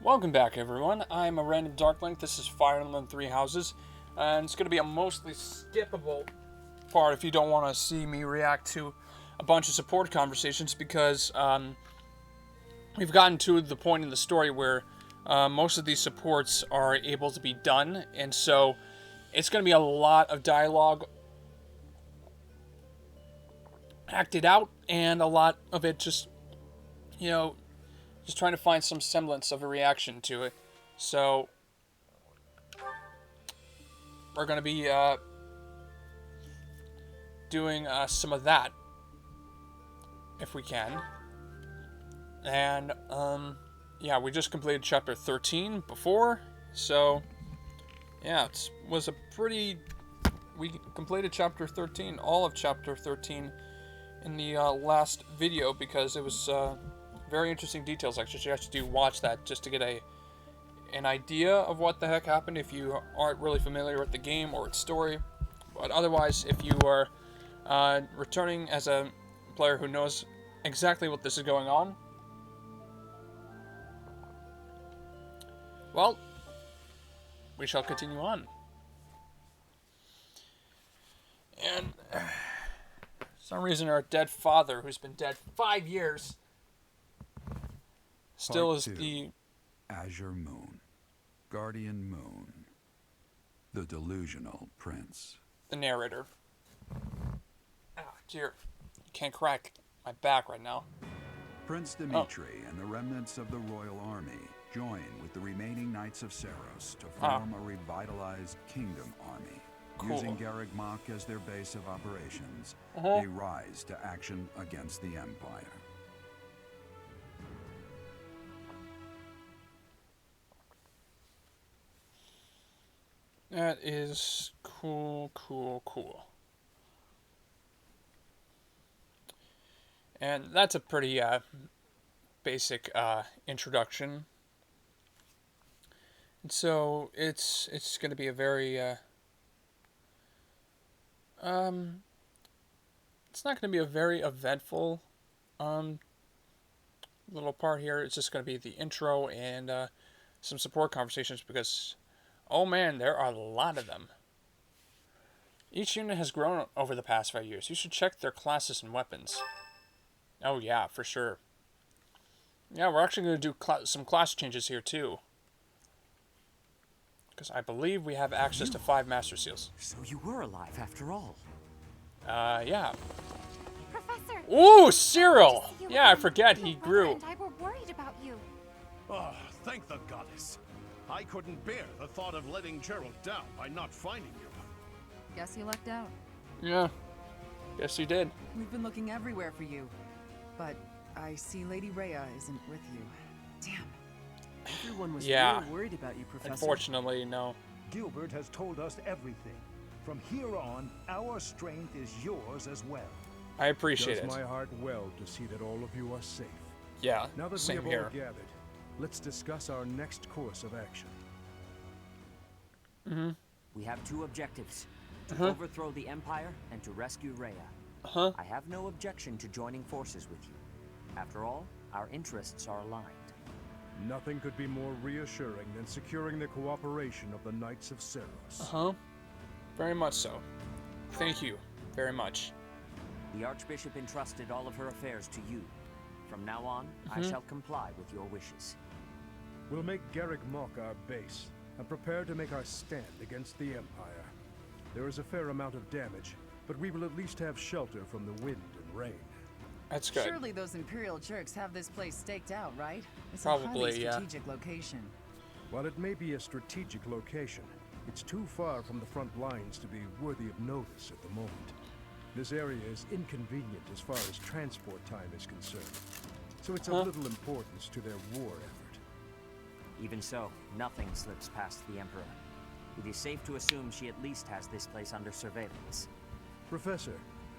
Welcome back, everyone. I'm a random Darklink. This is Fire Emblem Three Houses, and it's going to be a mostly skippable part if you don't want to see me react to a bunch of support conversations, because we've gotten to the point in the story where most of these supports are able to be done, and so it's going to be a lot of dialogue acted out, and a lot of it just, just trying to find some semblance of a reaction to it. So we're going to be doing some of that, if we can. And, yeah, we just completed Chapter 13 before, so, yeah, it was a pretty... We completed Chapter 13, all of Chapter 13, in the last video, because it was very interesting details. I suggest you watch that just to get an idea of what the heck happened if you aren't really familiar with the game or its story. But otherwise, if you are returning as a player who knows exactly what this is going on, well, we shall continue on. And for some reason, our dead father, who's been dead 5 years, still Part is 2. the Azure Moon, Guardian Moon, the Delusional Prince. narrator. Ah, dear. You can't crack my back right now. Prince Dimitri and the remnants of the royal army join with the remaining Knights of Seiros to form a revitalized kingdom army. Cool. Using Garreg Mach as their base of operations, they rise to action against the Empire. That is cool. And that's a pretty basic introduction. And so it's going to be a very it's not going to be a very eventful little part here. It's just going to be the intro and some support conversations, because oh man, there are a lot of them. Each unit has grown over the past 5 years. You should check their classes and weapons. Oh yeah, for sure. Yeah, we're actually going to do some class changes here too, because I believe we have access to 5 Master Seals. So you were alive after all. Yeah. Professor! Ooh, Cyril! Yeah, I forget, he grew. And I were worried about you. Oh, thank the goddess. I couldn't bear the thought of letting Gerald down by not finding you. Guess you lucked out. Yeah. Guess you did. We've been looking everywhere for you. But I see Lady Rhea isn't with you. Damn. Everyone was Yeah. really worried about you, Professor. Unfortunately, no. Gilbert has told us everything. From here on, our strength is yours as well. I appreciate Does it. my heart well to see that all of you are safe. Yeah, Now that we same have here. all gathered, let's discuss our next course of action. We have 2 objectives. To overthrow the Empire and to rescue Rhea. I have no objection to joining forces with you. After all, our interests are aligned. Nothing could be more reassuring than securing the cooperation of the Knights of Seiros. Very much so. Thank you very much. The Archbishop entrusted all of her affairs to you. From now on, I shall comply with your wishes. We'll make Garreg Mach our base and prepare to make our stand against the Empire. There is a fair amount of damage, but we will at least have shelter from the wind and rain. That's good. Surely those Imperial jerks have this place staked out, right? It's a Probably, highly yeah. strategic location. While it may be a strategic location, it's too far from the front lines to be worthy of notice at the moment. This area is inconvenient as far as transport time is concerned, so it's of little importance to their war effort. Even so, nothing slips past the Emperor. It is safe to assume she at least has this place under surveillance. Professor,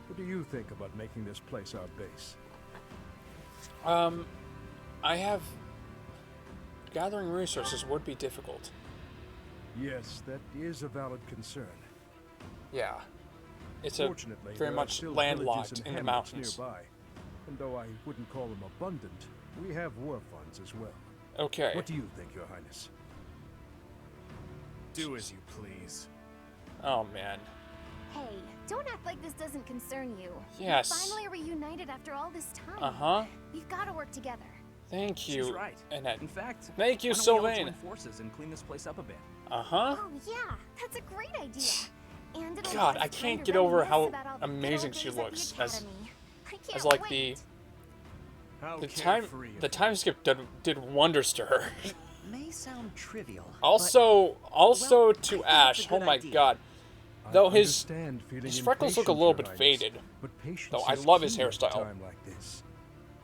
what do you think about making this place our base? I have... Gathering resources would be difficult. Yes, that is a valid concern. Yeah. It's a Fortunately, very there are much still landlocked villages in the and hamlets mountains. nearby, and though I wouldn't call them abundant, we have war funds as well. Okay. What do you think, Your Highness? Do as you please. Oh, man. Hey, don't act like this doesn't concern you. Yes. We're finally reunited after all this time. Uh-huh. We've got to work together. Thank you. She's right. Annette. In fact, Thank you, why don't we all Sylvain. join forces and clean this place up a bit? Uh-huh. Oh yeah, that's a great idea. And it'll God, give us I time can't to get over reminisce how about all the good amazing old she days at the looks academy. I can't as like wait. How the carefree of the you. time skip did wonders to her. May sound trivial. Also well, to I think it's Ash. a Oh good my idea. God. I Though his understand feeling freckles look a impatient, little Your bit Highness, faded. But patience Though I is love his key at a hairstyle. time like this.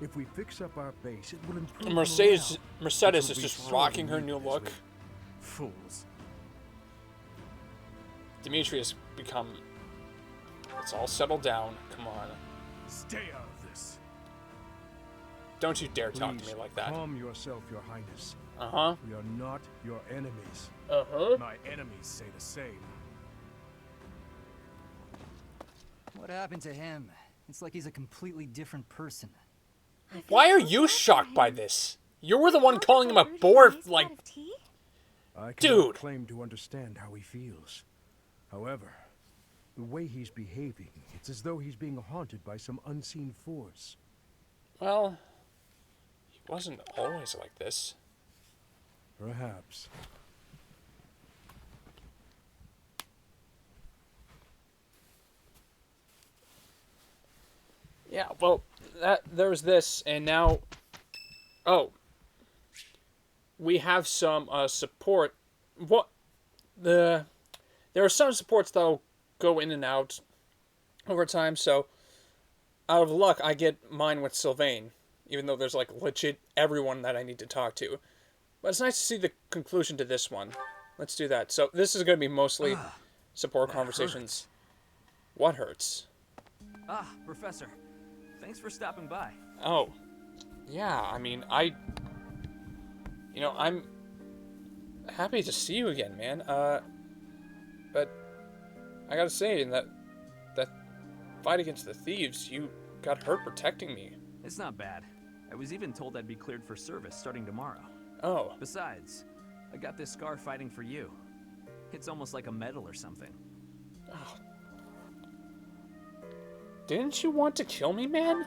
If we fix up our base, it will improve Mercedes morale, Mercedes which is will be just sorely rocking her needed new as look. we- Fools. Dimitri has become. It's all settled down. Come on. Stay out of this. Don't you dare talk to Please me like that. calm yourself, Your Highness. Uh-huh. We are not your enemies. Uh-huh. My enemies say the same. What happened to him? It's like he's a completely different person. Why are you shocked by this? You were the one calling him a bore, like... I cannot Dude. claim to understand how he feels. However, the way he's behaving, it's as though he's being haunted by some unseen force. Well, he wasn't always like this. Perhaps. Yeah, well, there's this, and now... Oh. We have some support. There are some supports that'll go in and out over time, so out of luck, I get mine with Sylvain, even though there's, like, legit everyone that I need to talk to. But it's nice to see the conclusion to this one. Let's do that. So this is going to be mostly support conversations. What hurts? Ah, Professor. Thanks for stopping by. Oh. Yeah, I mean, I'm happy to see you again, man. But I gotta say, in that fight against the thieves, you got hurt protecting me. It's not bad. I was even told I'd be cleared for service starting tomorrow. Oh. Besides, I got this scar fighting for you. It's almost like a medal or something. Oh. Didn't you want to kill me, man?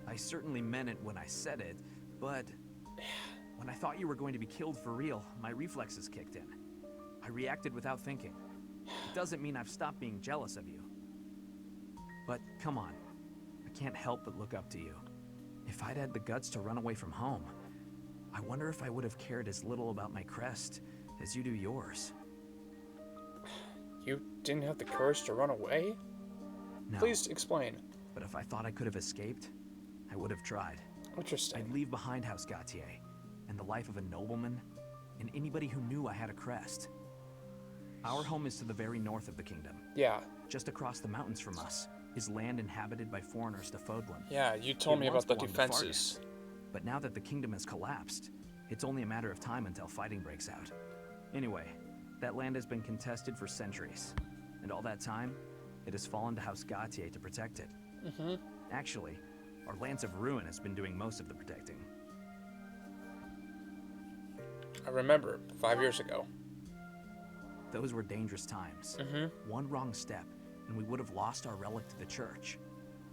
I certainly meant it when I said it, but when I thought you were going to be killed for real, my reflexes kicked in. I reacted without thinking. It doesn't mean I've stopped being jealous of you. But come on, I can't help but look up to you. If I'd had the guts to run away from home, I wonder if I would have cared as little about my crest as you do yours. You didn't have the courage to run away? No, Please explain. but if I thought I could have escaped, I would have tried. Interesting. I'd leave behind House Gautier, and the life of a nobleman, and anybody who knew I had a crest. Our home is to the very north of the kingdom. Yeah. Just across the mountains from us is land inhabited by foreigners to Fodlan. Yeah, you told It me once about the belonged to defenses. But now that the kingdom has collapsed, it's only a matter of time until fighting breaks out. Anyway, that land has been contested for centuries, and all that time, it has fallen to House Gautier to protect it. Mm-hmm. Actually, our Lance of Ruin has been doing most of the protecting. I remember 5 years ago. Those were dangerous times. Mm-hmm. One wrong step, and we would have lost our relic to the church.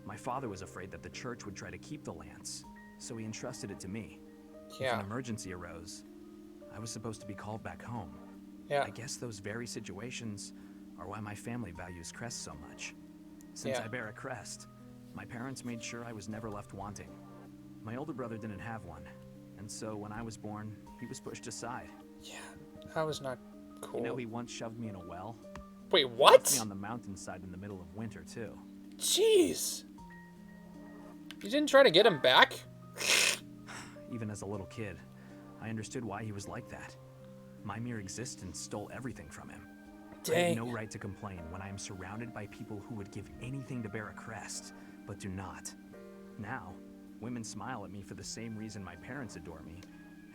My father was afraid that the church would try to keep the lance, so he entrusted it to me. If Yeah. an emergency arose, I was supposed to be called back home. Yeah. I guess those very situations are why my family values crests so much. Since Yeah. I bear a crest, my parents made sure I was never left wanting. My older brother didn't have one, and so when I was born, he was pushed aside. Yeah. That was not cool. You know, he once shoved me in a well. Wait, Left me what? on the mountainside in the middle of winter, too. Jeez. You didn't try to get him back? Even as a little kid, I understood why he was like that. My mere existence stole everything from him. I Dang. have no right to complain when I am surrounded by people who would give anything to bear a crest, but do not. Now, women smile at me for the same reason my parents adore me,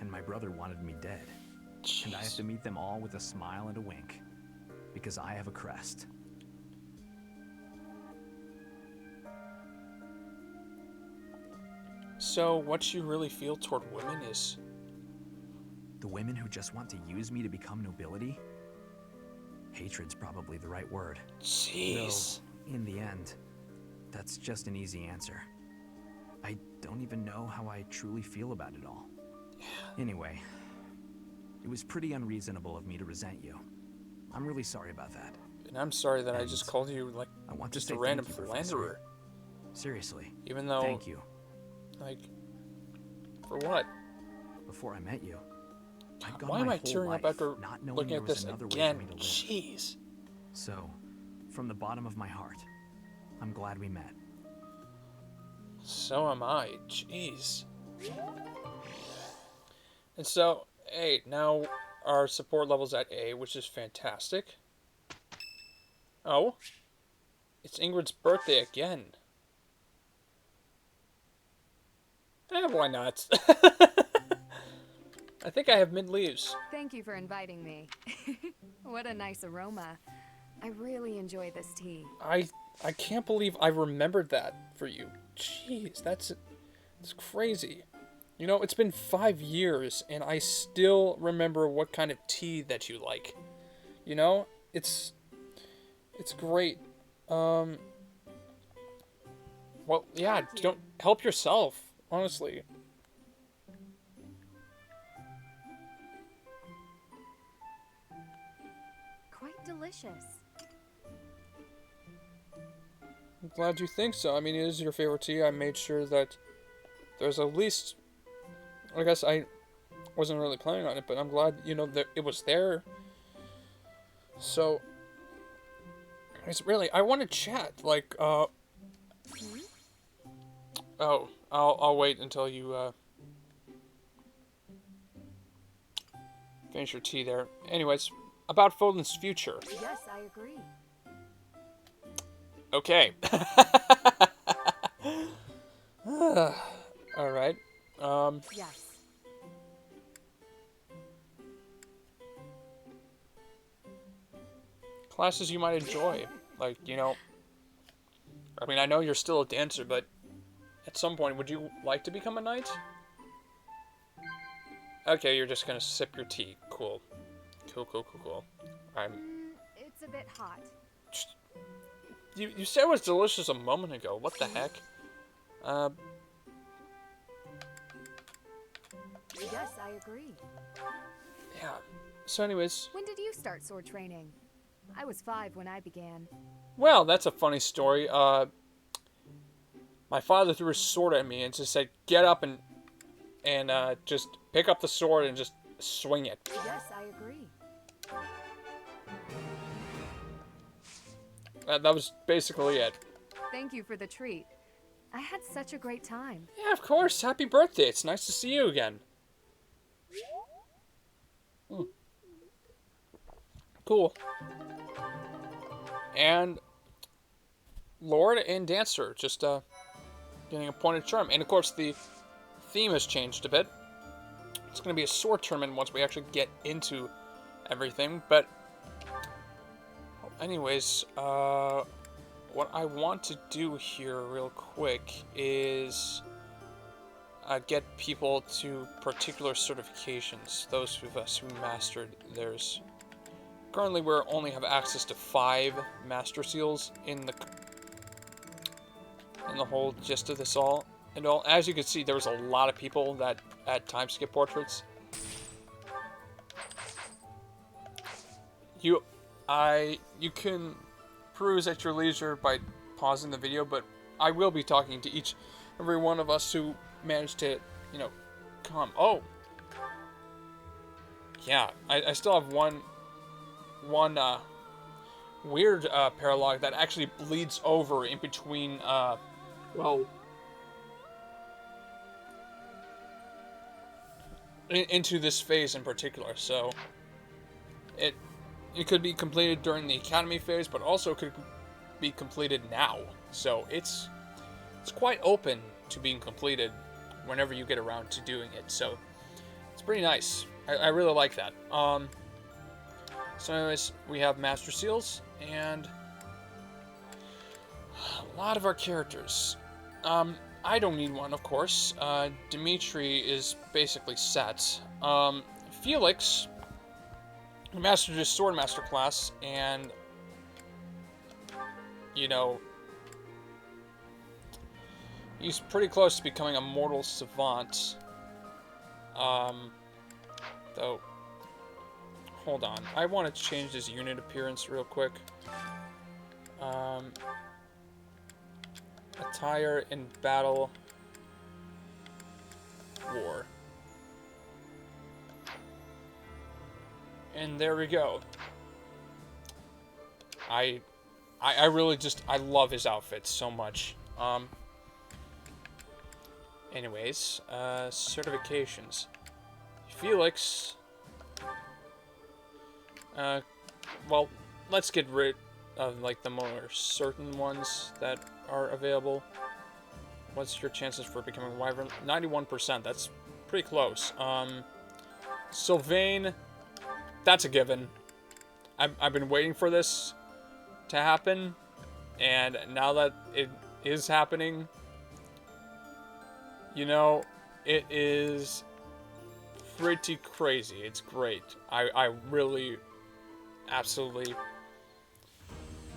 and my brother wanted me dead. And I have to meet them all with a smile and a wink, because I have a crest. So, what you really feel toward women is... The women who just want to use me to become nobility? Hatred's probably the right word. Jeez. Though, in the end, that's just an easy answer. I don't even know how I truly feel about it all. Anyway, it was pretty unreasonable of me to resent you. I'm really sorry about that. And I'm sorry that I just called you, like, I want just to a say random thank you, Professor. philanderer. Seriously. Even though... Thank you. Like... For what? Before I met you, I'd gone Why am my I whole tearing up life after not knowing looking there at was this another way for again? me to live. Jeez. So, from the bottom of my heart, I'm glad we met. So am I. Jeez. And so, hey, now our support level's at A, which is fantastic. Oh. It's Ingrid's birthday again. Why not? I think I have mint leaves. Thank you for inviting me. What a nice aroma. I really enjoy this tea. I can't believe I remembered that for you. Jeez, that's crazy. You know, it's been 5 years and I still remember what kind of tea that you like. You know, it's great. Well, yeah, don't help yourself, honestly. Quite delicious. I'm glad you think so. I mean, it is your favorite tea. I made sure that there's at least... I guess I wasn't really planning on it, but I'm glad, you know, that it was there. So... It's really... I want to chat, like, Oh, I'll wait until you, finish your tea there. Anyways, about Foden's future. Yes, I agree. Okay. Alright. Yes. Classes you might enjoy. Like, you know... I mean, I know you're still a dancer, but... At some point, would you like to become a knight? Okay, you're just gonna sip your tea. Cool. Cool. It's a bit hot. You said it was delicious a moment ago. What the heck? Yes, I agree. Yeah. So anyways... When did you start sword training? I was 5 when I began. Well, that's a funny story. My father threw his sword at me and just said, "Get up and just pick up the sword and just swing it." Yes, I agree. That was basically it. Thank you for the treat. I had such a great time. Yeah, of course. Happy birthday. It's nice to see you again. Cool. And Lord and Dancer just getting a point of charm. And of course the theme has changed a bit. It's going to be a sword tournament once we actually get into everything. But anyways, what I want to do here real quick is get people to particular certifications. Those of us who mastered theirs. Currently, we only have access to 5 master seals in the whole gist of this all. And all, as you can see, there was a lot of people that had time skip portraits. You can peruse at your leisure by pausing the video, but I will be talking to every one of us who managed to, you know, come. Oh, yeah, I still have one weird paralog that actually bleeds over in between, into this phase in particular. So it could be completed during the academy phase, but also could be completed now. So it's quite open to being completed whenever you get around to doing it. So it's pretty nice. I really like that. So anyways, we have Master Seals, and a lot of our characters. I don't need one, of course. Dimitri is basically set. Felix mastered his Swordmaster class, and, you know, he's pretty close to becoming a mortal savant. Though, hold on. I want to change his unit appearance real quick. Attire in battle. War. And there we go. I really just, I love his outfit so much. Anyways, certifications. Felix. Well, let's get rid of, like, the more certain ones that are available. What's your chances for becoming Wyvern? 91%, that's pretty close. Sylvain, that's a given. I've been waiting for this to happen, and now that it is happening, you know, it is pretty crazy. It's great. I really, absolutely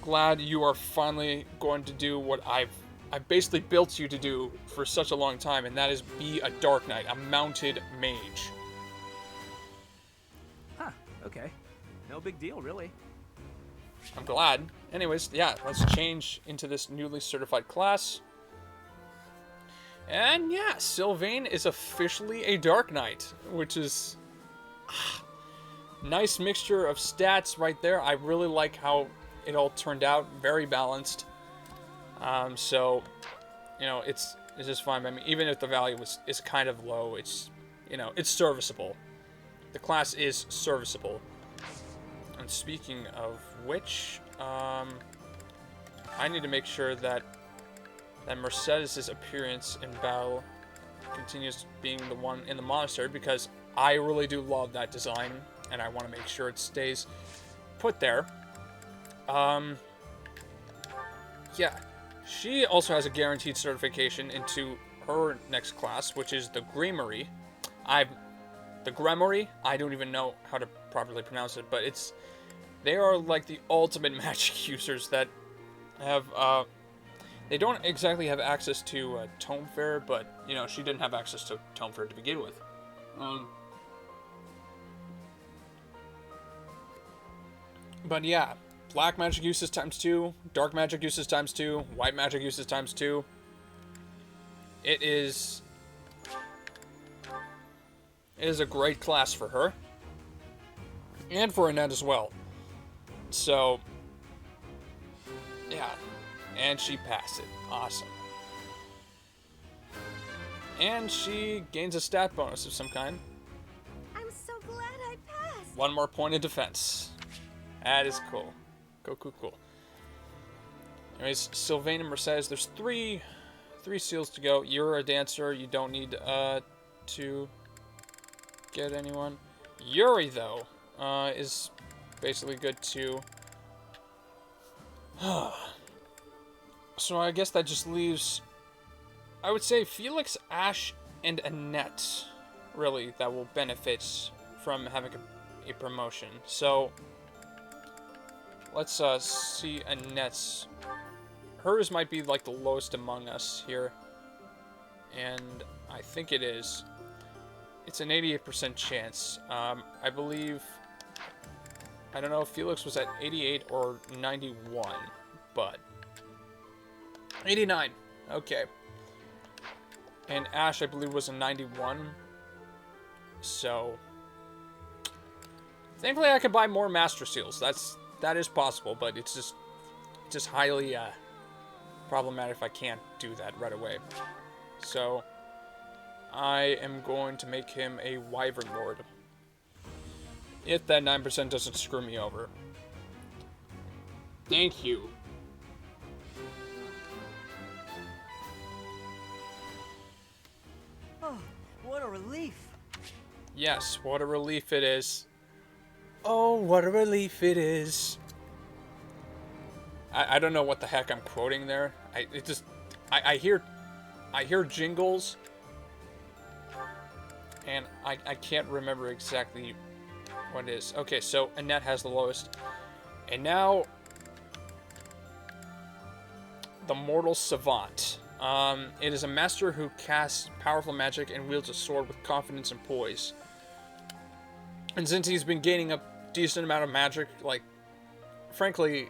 glad you are finally going to do what I've basically built you to do for such a long time, and that is be a Dark Knight, a mounted mage. Huh, okay. No big deal, really. I'm glad. Anyways, yeah, let's change into this newly certified class. And yeah, Sylvain is officially a Dark Knight, which is nice mixture of stats right there. I really like how it all turned out, very balanced. So, you know, it's just fine by me. Even if the value is kind of low, it's, you know, it's serviceable. The class is serviceable. And speaking of which, I need to make sure that Mercedes' appearance in battle continues being the one in the monastery, because I really do love that design, and I want to make sure it stays put there. Yeah, she also has a guaranteed certification into her next class, which is the Gramarye. The Gramarye, I don't even know how to properly pronounce it, but they are like the ultimate magic users that have, they don't exactly have access to Tome Fair, but, you know, she didn't have access to Tome Fair to begin with. But yeah, black magic uses ×2, dark magic uses ×2, white magic uses ×2. It is a great class for her, and for Annette as well. So, yeah, and she passed it. Awesome. And she gains a stat bonus of some kind. I'm so glad I passed. One more point of defense. That is cool. Cool. Anyways, Sylvain and Mercedes, there's three seals to go. You're a dancer. You don't need to get anyone. Yuri, though, is basically good too. So I guess that just leaves, I would say, Felix, Ash, and Annette, really, that will benefit from having a promotion. So let's see Annette's. Hers might be like the lowest among us here, and I think it is. It's an 88% chance. I believe, I don't know if Felix was at 88 or 91, but 89. Okay. And Ash, I believe, was a 91. So thankfully I could buy more Master Seals. That is possible, but it's just highly problematic if I can't do that right away. So I am going to make him a Wyvern Lord, if that 9% doesn't screw me over. Thank you. Oh, what a relief. Yes, what a relief it is. Oh, what a relief it is. I don't know what the heck I'm quoting there. I hear I hear jingles, and I can't remember exactly what it is. Okay, so Annette has the lowest. And now, the Mortal Savant. It is a master who casts powerful magic and wields a sword with confidence and poise. And since he's been gaining a decent amount of magic, like, frankly,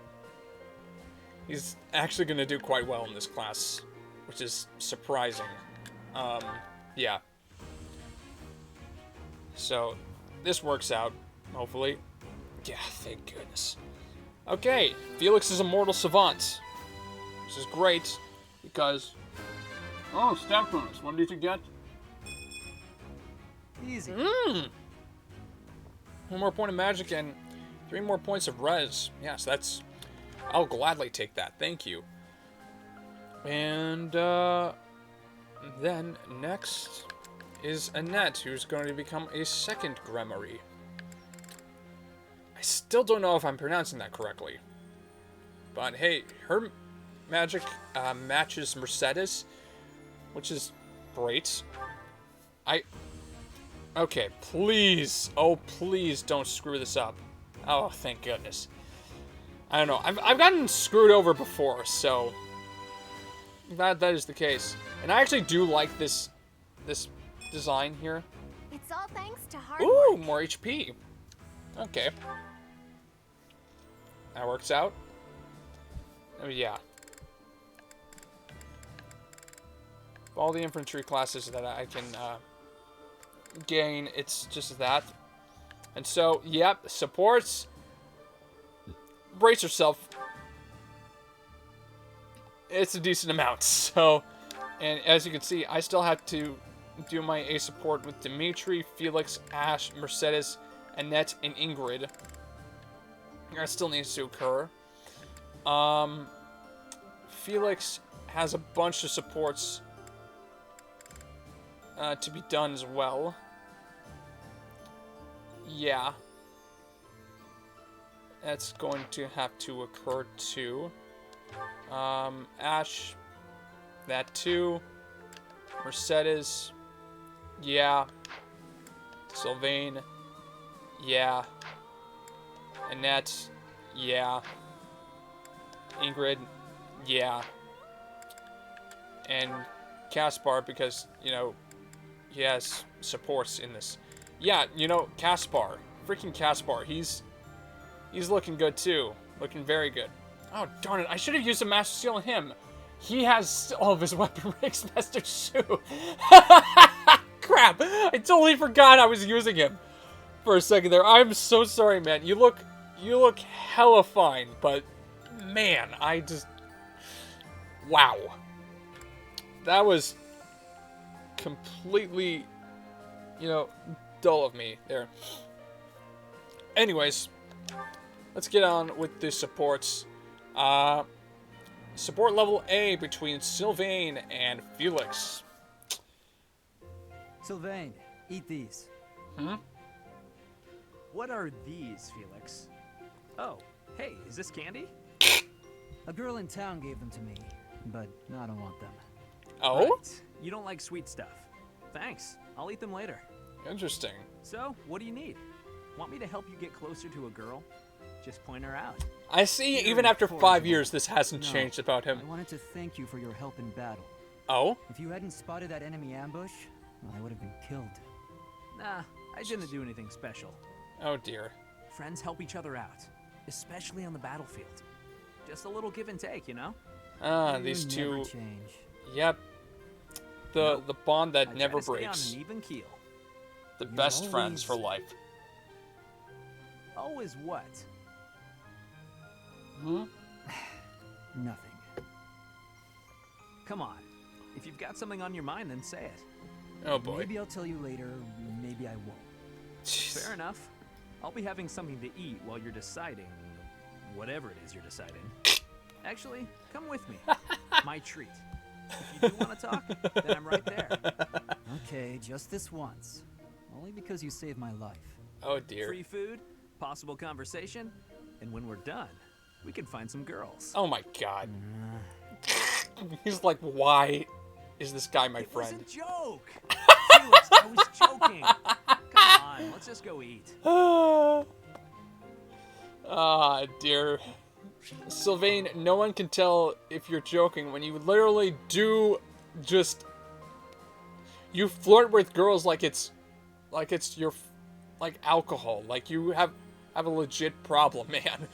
he's actually going to do quite well in this class, which is surprising. Yeah. So, this works out, hopefully. Yeah, thank goodness. Okay, Felix is a Mortal Savant. This is great, because... Oh, stat bonus. What did you get? Easy. One more point of magic and 3 more points of res. Yes, that's... I'll gladly take that. Thank you. And, then, next is Annette, who's going to become a second Gremory. I still don't know if I'm pronouncing that correctly. But, hey, her magic matches Mercedes, which is great. Okay, please. Oh, please don't screw this up. Oh, thank goodness. I don't know. I've gotten screwed over before, so... That is the case. And I actually do like this design here. It's all thanks to hard Ooh, work. more HP. Okay. That works out. Oh, yeah. All the infantry classes that I can gain, it's just that. And so, yep, supports. Brace yourself. It's a decent amount, so... And as you can see, I still have to do my A support with Dimitri, Felix, Ash, Mercedes, Annette, and Ingrid. That still needs to occur. Felix has a bunch of supports to be done as well. Yeah. That's going to have to occur too. Ash, that too. Mercedes, yeah. Sylvain, yeah. Annette, yeah. Ingrid, yeah. And Caspar, because, you know, he has supports in this. Yeah, you know, Caspar. Freaking Caspar. He's looking good too. Looking very good. Oh, darn it. I should have used a Master Seal on him. He has all of his weapon ranks Master Shoe. Crap. I totally forgot I was using him for a second there. I'm so sorry, man. You look hella fine, but man, I just... Wow. That was completely, you know, dull of me there. Anyways, let's get on with the supports. Support level A between Sylvain and Felix. Sylvain, eat these. What are these, Felix? Oh, hey, is this candy? A girl in town gave them to me, but I don't want them. Oh? Right. You don't like sweet stuff. Thanks. I'll eat them later. Interesting. So, what do you need? Want me to help you get closer to a girl? Just point her out. I see, You're even after incorrigible. 5 years, this hasn't No, changed about him. I wanted to thank you for your help in battle. Oh? If you hadn't spotted that enemy ambush, I would have been killed. Nah, I didn't do anything special. Oh dear. Friends help each other out, especially on the battlefield. Just a little give and take, you know? Ah, You these never two. change. Yep. The bond that I never try to breaks. stay on an even keel. The You're best friends for always- life. Always what? Nothing. Come on. If you've got something on your mind, then say it. Oh boy. Maybe I'll tell you later, maybe I won't. Jeez. Fair enough. I'll be having something to eat while you're deciding whatever it is you're deciding. Actually, come with me. My treat. If you do want to talk, then I'm right there. Okay, just this once. Only because you saved my life. Oh dear. Free food, possible conversation, and when we're done, we can find some girls. Oh my god. He's like, why? is this guy, my It was a friend? joke. Felix, I was joking. Come on, let's just go eat. Ah, dear. Sylvain, no one can tell if you're joking when you literally do just... You flirt with girls like it's your... Like alcohol. Like you have a legit problem, man.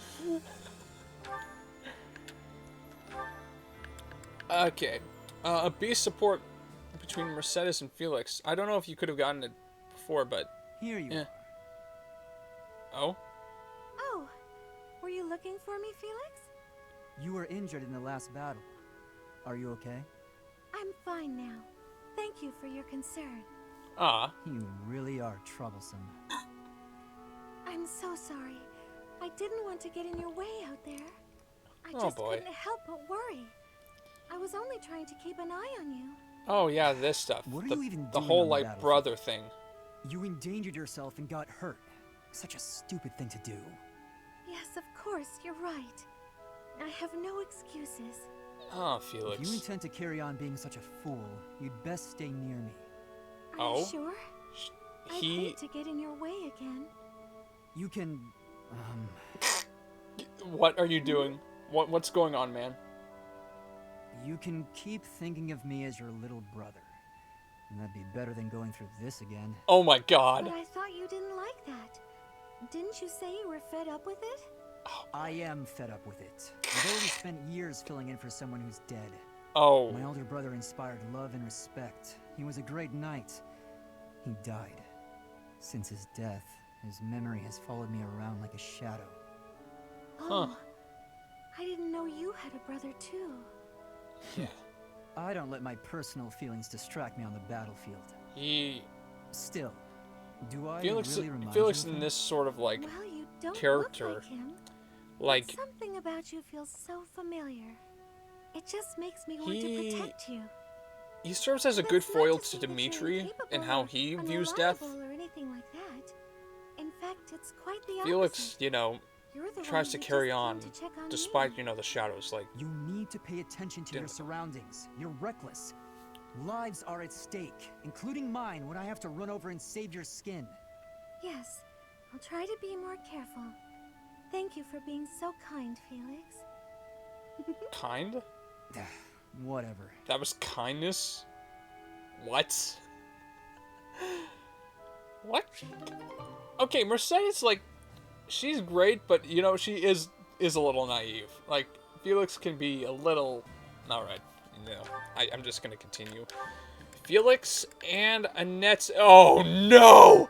Okay. A beast support between Mercedes and Felix. I don't know if you could have gotten it before, but... Here you are. Oh? Oh, were you looking for me, Felix? You were injured in the last battle. Are you okay? I'm fine now. Thank you for your concern. Ah. You really are troublesome. I'm so sorry. I didn't want to get in your way out there. I Oh, just boy. couldn't help but worry. I was only trying to keep an eye on you. Oh, yeah, this stuff. What are the, you even the doing whole, on the like, battlefield? brother thing. You endangered yourself and got hurt. Such a stupid thing to do. Yes, of course, you're right. I have no excuses. Oh, If Felix. you intend to carry on being such a fool, you'd best stay near me. Are Oh? you sure? I'd hate to get in your way again. You can, What are you doing? What's going on, man? you can keep thinking of me as your little brother. And that'd be better than going through this again. Oh my god. But I thought you didn't like that. Didn't you say you were fed up with it? I am fed up with it. I've already spent years filling in for someone who's dead. Oh. My older brother inspired love and respect. He was a great knight. He died. Since his death, his memory has followed me around like a shadow. Oh, I didn't know you had a brother too. I don't let my personal feelings distract me on the battlefield. Still, do I Felix really remind Felix you of in him? this sort of like Well, you don't character. look like him. Like Something about you feels so familiar. It just makes me want to He- protect you. he serves as a That's good not foil to to say that you're Dimitri incapable and how or he views death. unreliable or anything like that. In fact, it's quite the Felix, opposite. you know, You're the tries one to who carry just came on to check on despite, me. you know, the shadows. Like, You need to pay attention to your surroundings. You're reckless. Lives are at stake, including mine when I have to run over and save your skin. Yes, I'll try to be more careful. Thank you for being so kind, Felix. kind? Whatever. That was kindness? What? What? Okay, Mercedes, like, she's great, but, you know, she is a little naive. Like, Felix can be a little... Alright, no. I'm just gonna continue. Felix and Annette... Oh, no!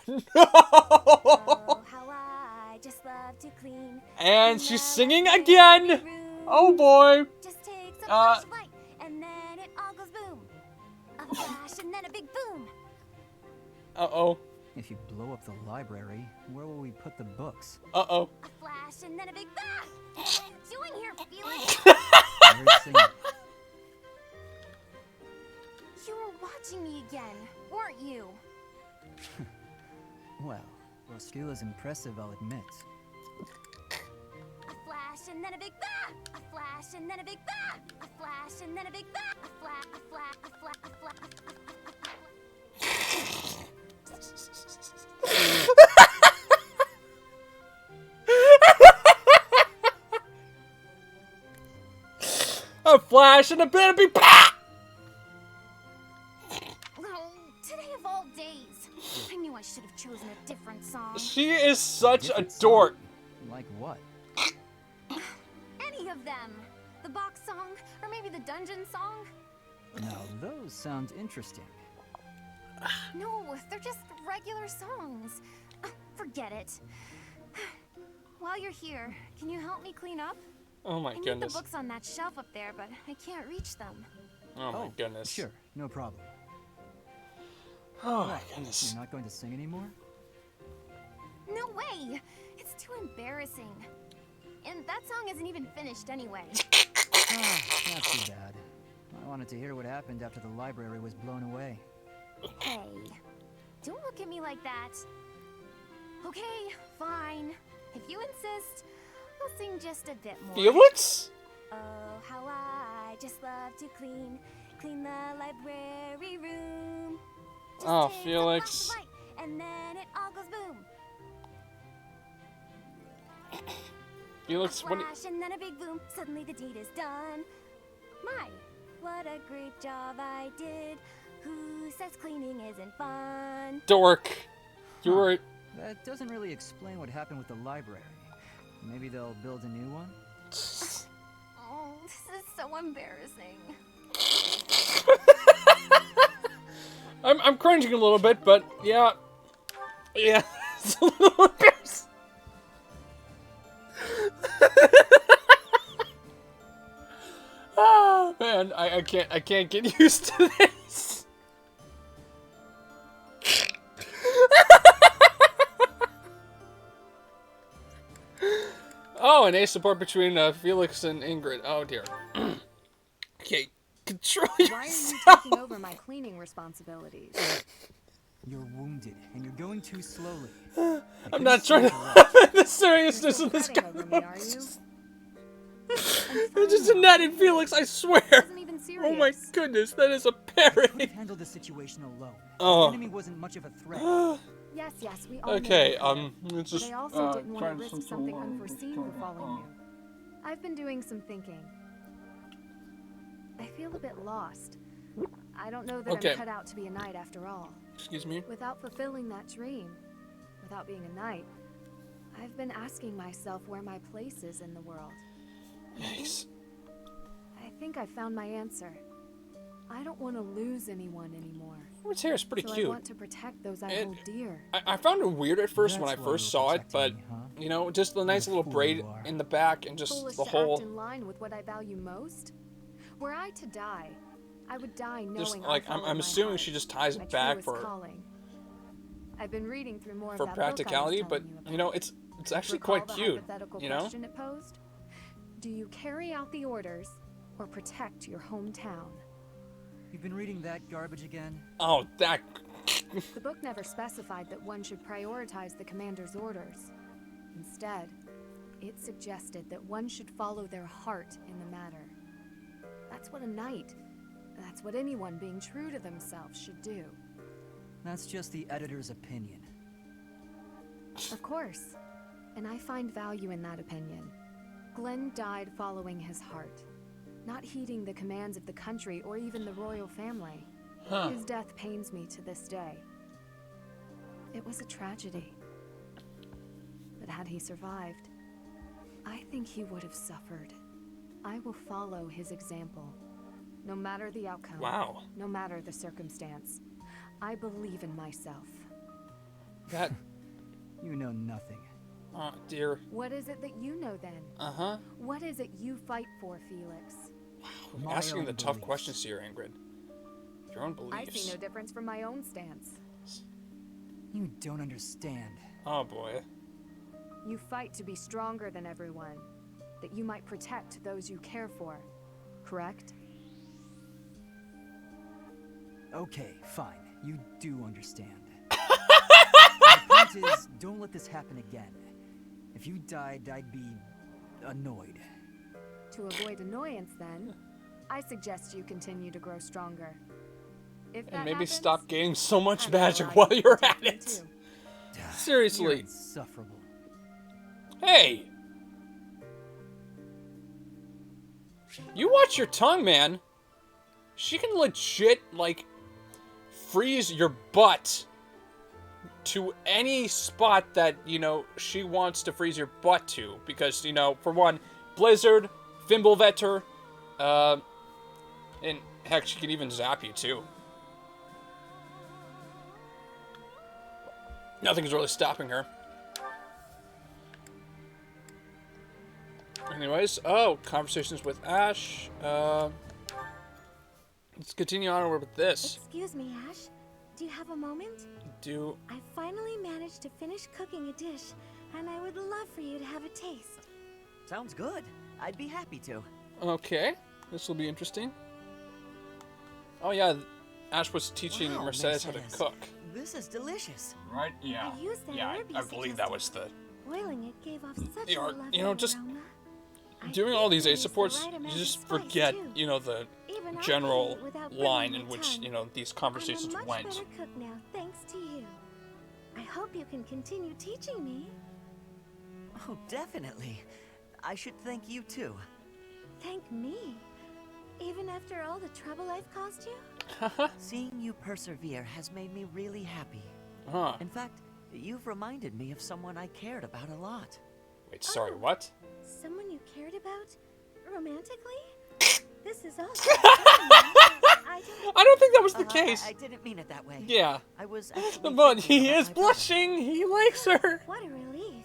No! Oh, how I just love to clean. And she's singing again! Oh, boy! Just takes a flash of light, and then it all goes boom. A flash and then a big boom. Uh-oh. If you blow up the library, where will we put the books? Uh-oh. A flash and then a big bang. What are you doing here, Felix? I heard singing. You were watching me again, weren't you? Well, your skill is impressive, I'll admit. A flash and then a big bang. A flash and then a big bang. A flash and then a big bang. A flash, a flash, a flash, a flash. A flash and a bit of big... Oh, today of all days. I knew I should have chosen a different song. She is such a Different dork. song? Like what? Any of them. The box song, or maybe the dungeon song. Now, those sound interesting. No, they're just regular songs. Forget it. While you're here, can you help me clean up? Oh my I need goodness. the books on that shelf up there, but I can't reach them. Oh my goodness. Sure, no problem. Oh my What? goodness. You're not going to sing anymore? No way! It's too embarrassing. And that song isn't even finished anyway. Ah, not too bad. I wanted to hear what happened after the library was blown away. Hey, don't look at me like that. Okay, fine. If you insist, I'll sing just a bit more. Felix? Oh, how I just love to clean. clean the library room. Just Oh, take a Felix. flash of light, and then it all goes boom. Felix, A what? flash and then a big boom. Suddenly the deed is done. My, what a great job I did. Who says cleaning isn't fun? Dork. You Huh. were. That doesn't really explain what happened with the library. Maybe they'll build a new one? Oh, this is so embarrassing. I'm cringing a little bit, but yeah. Yeah. It's a little embarrassing. Oh man, I can't get used to this. Oh, an ace support between Felix and Ingrid. Oh dear. Okay, control Why are you yourself. taking over my cleaning responsibilities? You're wounded, and you're going too slowly. I'm not trying to laugh at the seriousness of this Fretting over me, are you? It's just a net and Felix, I swear. Wasn't even serious. Oh my goodness, that is a Could parry. have handled the situation alone. Oh. The enemy wasn't much of a threat. Yes, we all Okay, know that. it's just But I also didn't want trying to risk something unforeseen befalling you. I've been doing some thinking. I feel a bit lost. I don't know that Okay. I'm cut out to be a knight after all. Excuse me. Without fulfilling that dream, without being a knight, I've been asking myself where my place is in the world. Yikes. I think I found my answer. I don't want to lose anyone anymore. Ingrid's hair is pretty So cute. I want to protect those I And- hold dear. I found it weird at first when I That's why first you're saw it, but protecting me, huh? you know, just the nice a little fool braid you are. in the back and just Foolish the to whole. act in line with what I value most. Were I to die, I would die knowing Just I like followed I'm my assuming heart, she just ties my it back truest for calling. I've been reading through more of for that book I was practicality, telling but you you know, about. it's actually Recall quite the cute. hypothetical You know. question it posed? Do you carry out the orders or protect your hometown? You've been reading that garbage again? Oh, that. The book never specified that one should prioritize the commander's orders. Instead, it suggested that one should follow their heart in the matter. That's what a knight, that's what anyone being true to themselves should do. That's just the editor's opinion. Of course, and I find value in that opinion. Glenn died following his heart, not heeding the commands of the country or even the royal family. Huh. His death pains me to this day. It was a tragedy. But had he survived, I think he would have suffered. I will follow his example, no matter the outcome. Wow. No matter the circumstance. I believe in myself. That. You know nothing. Oh dear. What is it that you know then? Uh huh. What is it you fight for, Felix? My Asking own the tough beliefs. questions here, Ingrid. Your own I beliefs. see no difference from my own stance. You don't understand. Oh boy. You fight to be stronger than everyone, that you might protect those you care for, correct? Okay, fine. You do understand. The point is, don't let this happen again. If you died, I'd be annoyed. To avoid annoyance, then, I suggest you continue to grow stronger. If that And maybe happens, stop gaining so much I will magic allow while you to you're protect at me it. too. You're Seriously. insufferable. Hey! You watch your tongue, man. She can legit, like, freeze your butt to any spot that, you know, she wants to freeze your butt to. Because, you know, for one, Blizzard, Fimbulvetter, and heck, she can even zap you, too. Nothing's really stopping her. Anyways, oh, conversations with Ash. Let's continue onward with this. Excuse me, Ash. Do you have a moment? I finally managed to finish cooking a dish, and I would love for you to have a taste. Sounds good. I'd be happy to. Okay, this will be interesting. Oh yeah, Ash was teaching Wow, Mercedes how to Mercedes. cook. This is delicious. Right? Yeah. I used that Yeah, herb you I believe that was the. Boiling it gave off such The a art- lovely you know, just aroma. I doing think all these I ace used the supports, right you amount of just spice, forget, too. you know, the It Even I general can eat without line burning in my which, tongue. you know, these I'm conversations a much went. better cook now, thanks to you. I hope you can continue teaching me. Oh, definitely. I should thank you too. Thank me? Even after all the trouble I've caused you? Seeing you persevere has made me really happy. Huh. In fact, you've reminded me of someone I cared about a lot. Wait, sorry, Oh. what? Someone you cared about? Romantically? This is all so I I don't think that was the case. I didn't mean it that way. Yeah. I was actually But thinking he about is my brother. blushing. He likes her. What a relief.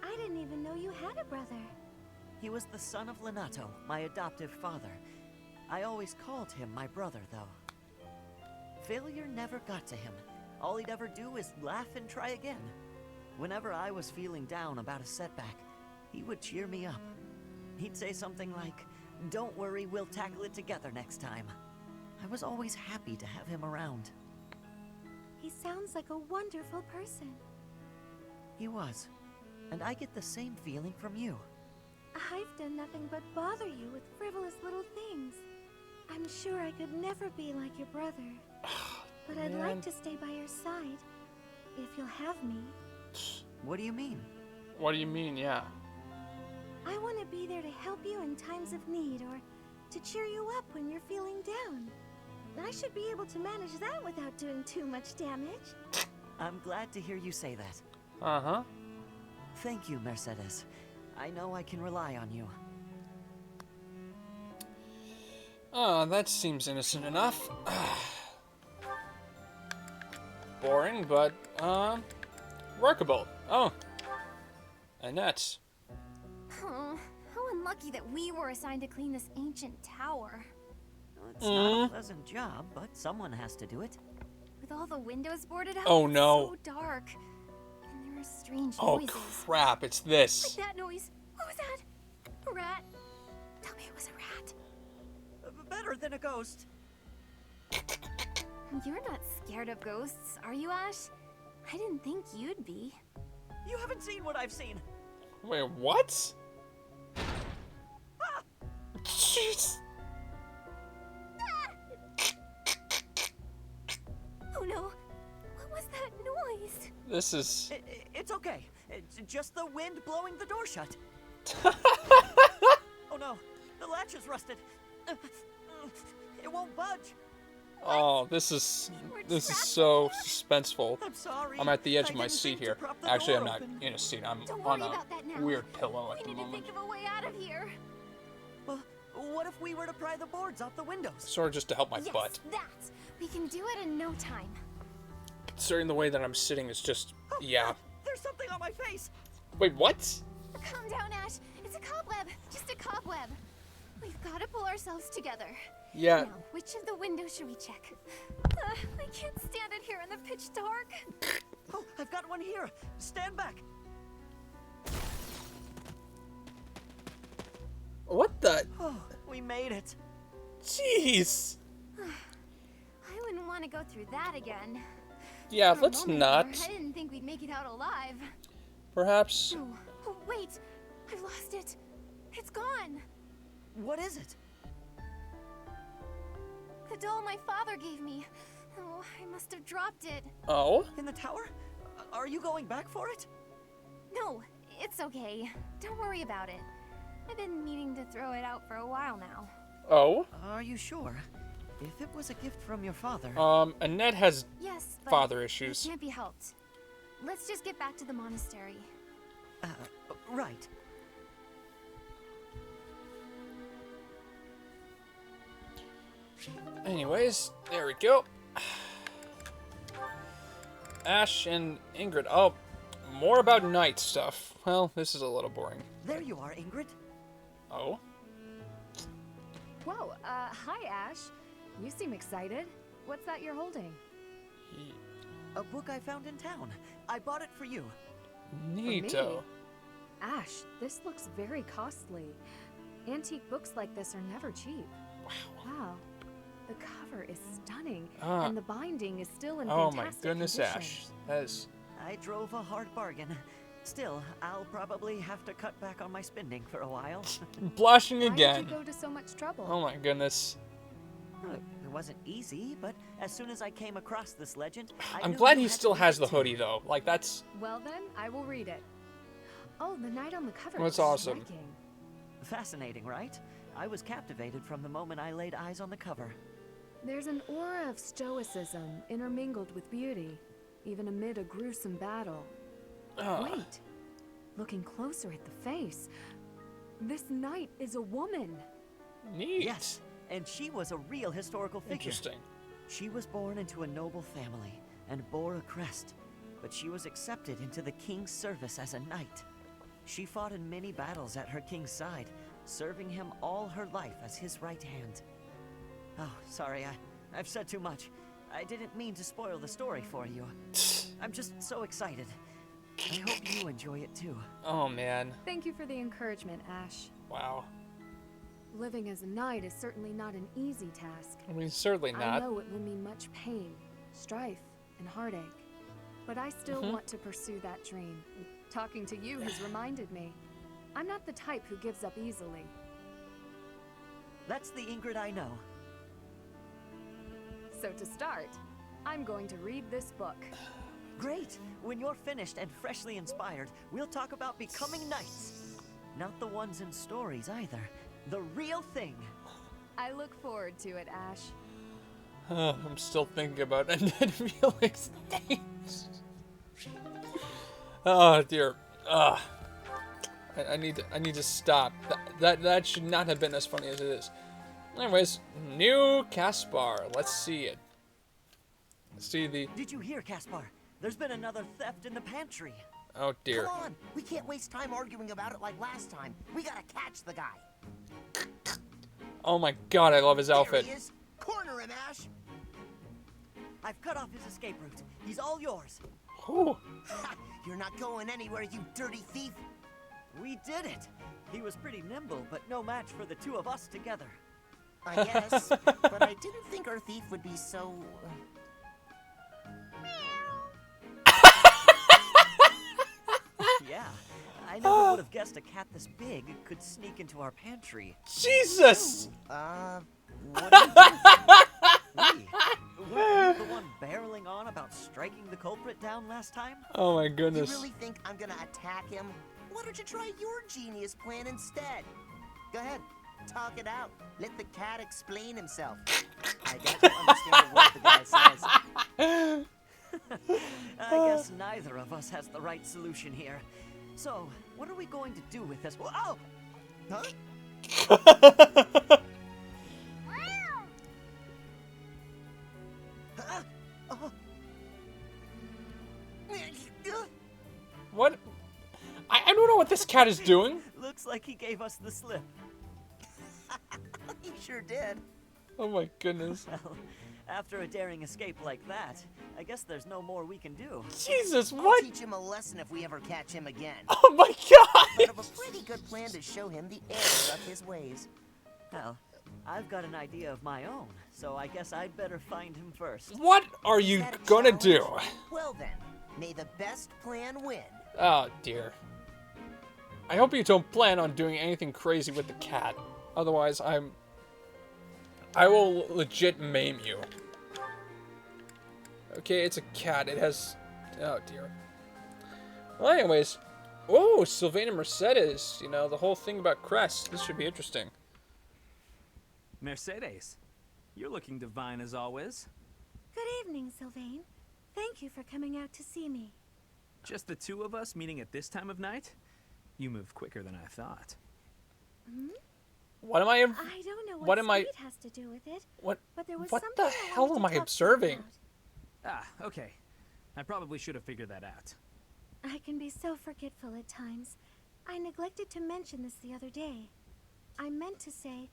I didn't even know you had a brother. He was the son of Lenato, my adoptive father. I always called him my brother, though. Failure never got to him. All he'd ever do is laugh and try again. Whenever I was feeling down about a setback, he would cheer me up. He'd say something like, "Don't worry, we'll tackle it together next time." I was always happy to have him around. He sounds like a wonderful person. He was. And I get the same feeling from you. I've done nothing but bother you with frivolous little things. I'm sure I could never be like your brother. But I'd Man. like to stay by your side, if you'll have me. What do you mean? What do you mean, yeah? I want to be there to help you in times of need, or to cheer you up when you're feeling down. I should be able to manage that without doing too much damage. I'm glad to hear you say that. Uh-huh. Thank you, Mercedes. I know I can rely on you. Oh, that seems innocent enough. Boring, but, workable. Oh. Annette. Oh, how unlucky that we were assigned to clean this ancient tower. It's not a pleasant job, but someone has to do it. With all the windows boarded up, Oh, it's no. so dark. And there are strange Oh, noises. crap, it's this. Like that noise. What was that? A rat? Tell me it was a rat. Better than a ghost. You're not scared of ghosts, are you, Ash? I didn't think you'd be. You haven't seen what I've seen. Wait, what? Jeez. Oh no! What was that noise? This is... It's okay. It's just the wind blowing the door shut. Oh no, the latch is rusted. It won't budge. Oh, this is so suspenseful. I'm sorry. I'm at the edge I of my didn't seat think to here. prop the Actually, door I'm not open. in a seat. I'm Don't on worry a about that now. weird pillow at We the need to moment. think of a way out of here. Well, what if we were to pry the boards off the windows? Sort of just to help my Yes, butt. that. We can do it in no time. Considering the way that I'm sitting is just... yeah. There's something on my face. Wait, what? Calm down, Ash. It's a cobweb. Just a cobweb. We've got to pull ourselves together. Yeah. Now, which of the windows should we check? I can't stand it here in the pitch dark. Oh, I've got one here. Stand back. What the? Oh, we made it. Jeez. I wouldn't want to go through that again. Yeah, For a let's moment not. there, I didn't think we'd make it out alive. Perhaps. Oh, wait. I've lost it. It's gone. What is it? The doll my father gave me. Oh, I must have dropped it. Oh? In the tower? Are you going back for it? No, it's okay. Don't worry about it. I've been meaning to throw it out for a while now. Oh? Are you sure? If it was a gift from your father... Annette has Yes, but father it issues. can't be helped. Let's just get back to the monastery. Right. Anyways, there we go. Ash and Ingrid. Oh, more about night stuff. Well, this is a little boring. There you are, Ingrid. Oh? Whoa, hi, Ash. You seem excited. What's that you're holding? A book I found in town. I bought it for you. Neato. Ash, this looks very costly. Antique books like this are never cheap. Wow. The cover is stunning, and the binding is still in Oh fantastic my goodness, condition. Ash. That is... I drove a hard bargain. Still, I'll probably have to cut back on my spending for a while. blushing Why again. did you go to so much trouble? Oh my goodness. Look, it wasn't easy, but as soon as I came across this legend, I'm knew glad you he had still to has read the it to me. hoodie, though. Like, that's... Well then, I will read it. Oh, the knight on the cover That's is awesome. striking. Fascinating, right? I was captivated from the moment I laid eyes on the cover. There's an aura of stoicism intermingled with beauty, even amid a gruesome battle. Wait, looking closer at the face, this knight is a woman. Neat. Yes, and she was a real historical figure. Interesting. She was born into a noble family and bore a crest, but she was accepted into the king's service as a knight. She fought in many battles at her king's side, serving him all her life as his right hand. Oh, sorry, I've said too much. I didn't mean to spoil the story for you. I'm just so excited. I hope you enjoy it too. Oh, man. Thank you for the encouragement, Ash. Wow. Living as a knight is certainly not an easy task. I mean, certainly I not. know it will mean much pain, strife, and heartache. But I still want to pursue that dream. Talking to you has reminded me. I'm not the type who gives up easily. That's the Ingrid I know. So to start, I'm going to read this book. Great! When you're finished and freshly inspired, we'll talk about becoming knights. Not the ones in stories either. The real thing. I look forward to it, Ash. I'm still thinking about Undead Felix things. Oh dear. I need to stop. That should not have been as funny as it is. Anyways, new Caspar. Let's see it. Let's see the... Did you hear, Caspar? There's been another theft in the pantry. Oh dear. Come on, we can't waste time arguing about it like last time. We gotta catch the guy. Oh my god, I love his outfit. There he is. Corner him, Ash. I've cut off his escape route. He's all yours. Ooh. You're not going anywhere, you dirty thief. We did it. He was pretty nimble, but no match for the two of us together. I guess, but I didn't think our thief would be so... Yeah, I never would have guessed a cat this big could sneak into our pantry. Jesus! What do you We? Were you the one barreling on about striking the culprit down last time? Oh my You goodness. really think I'm gonna attack him? Why don't you try your genius plan instead? Go ahead, talk it out. Let the cat explain himself. I bet you'll understand what the guy says. I guess neither of us has the right solution here. So, what are we going to do with this? Oh! Huh? What? I don't know what this cat is doing. Looks like he gave us the slip. He sure did. Oh my goodness. Well, after a daring escape like that, I guess there's no more we can do. Jesus, I'll what? teach him a lesson if we ever catch him again. Oh my god! I have a pretty good plan to show him the error of his ways. Well, I've got an idea of my own, so I guess I'd better find him first. What are you Is that a gonna do? challenge? Well then, may the best plan win. Oh dear. I hope you don't plan on doing anything crazy with the cat. Otherwise, I will legit maim you. Okay, it's a cat. It has... Oh, dear. Well, anyways. Oh, Sylvain and Mercedes. You know, the whole thing about Crest. This should be interesting. Mercedes, you're looking divine as always. Good evening, Sylvain. Thank you for coming out to see me. Just the two of us meeting at this time of night? You move quicker than I thought. Hmm? What am I... I don't know what am speed has to do with it. What? But there was What something the I hell wanted am to I talk to you observing? about. Okay. I probably should have figured that out. I can be so forgetful at times. I neglected to mention this the other day. I meant to say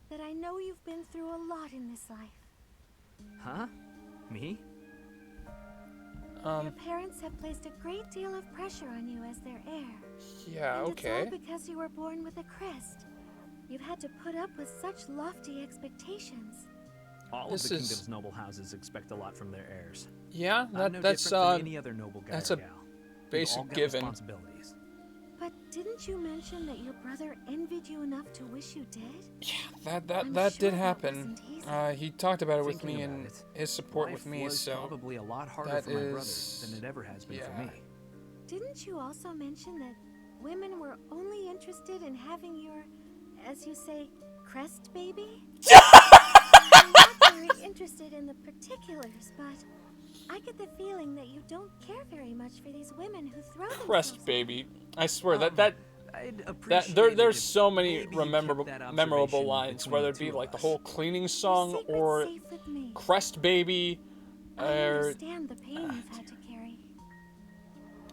that I know you've been through a lot in this life. Huh? Me? Your parents have placed a great deal of pressure on you as their heir. Yeah, and okay. It's all because you were born with a crest. You've had to put up with such lofty expectations. All This of the is- kingdom's noble houses expect a lot from their heirs. Yeah, I'm no that's different from any other noble guy that's or a gal. We've all basic got given. responsibilities. But didn't you mention that your brother envied you enough to wish you dead? Yeah, I'm that sure did happen. wasn't easy. He talked about it with Thinking me about and it, his support life with me, was so probably a lot harder that for my brother is- than it ever has been for yeah. me. Didn't you also mention that women were only interested in having your, as you say, crest baby? I'm not very interested in the particulars, but I get the feeling that you don't care very much for these women who throw Crest themselves baby. I swear I'd that appreciate there's it if so many maybe you kept memorable that memorable observation lines, between whether the it be two of like the us. whole cleaning Your song secret's or safe with me. Crest baby. I understand the pain you've had to carry.